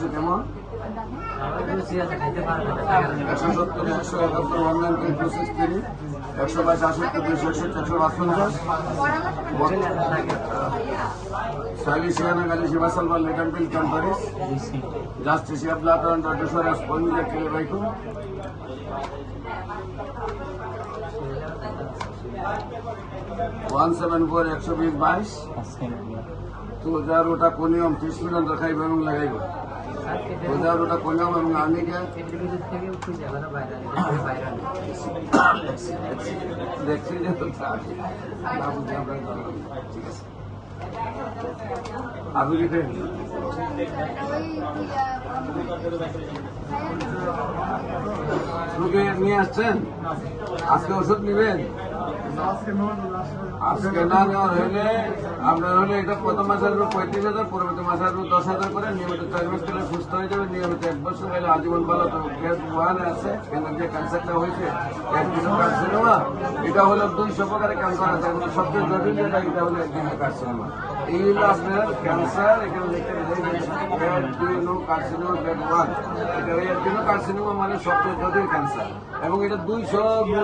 আছে কেমন? 170, 171, 193, 263, 122, 68, 261, 155, 46, Galicia, Vasalva, Legambil, Cantaris, Justicia, Blatter, Dr. Soras, Ponja, Kilebaiku, 174, 122, তো যার ওটা কোনিয়ম 30 মিলিয়ন দেখাইব এবং লাগাইব, তো যার ওটা কোনিয়ম এবং আর্নিকে দেখছি যে তো ঠিক আছে আপনি লিখে রোগী নিয়ে আসছেন, আজকে ওষুধ নেবেন? আজকে না নেওয়ার হলে আপনার হলে এটা প্রথম মাসের 35,000, পরবর্তী মাসের 10,000 করে নিয়মিত 4 মাস করে সুস্থ হয়ে যাবে। নিয়মিত 1 বছর হলে আজীবন ভালো। তো গ্যাস ওয়ান আছে, কিন্তু যে ক্যান্সারটা হয়েছে কার্সিনোমা, এটা হলো 200 প্রকারের ক্যান্সার আছে, এবং সবচেয়ে জটিল যেটা এটা হলো কার্সিনোমা। এই হলো আপনার ক্যান্সার। এখানে লিখে কার্সিনোমা গ্রেড 1, এটা কার্সিনোমা মানে সবচেয়ে জটিল ক্যান্সার, এবং এটা 200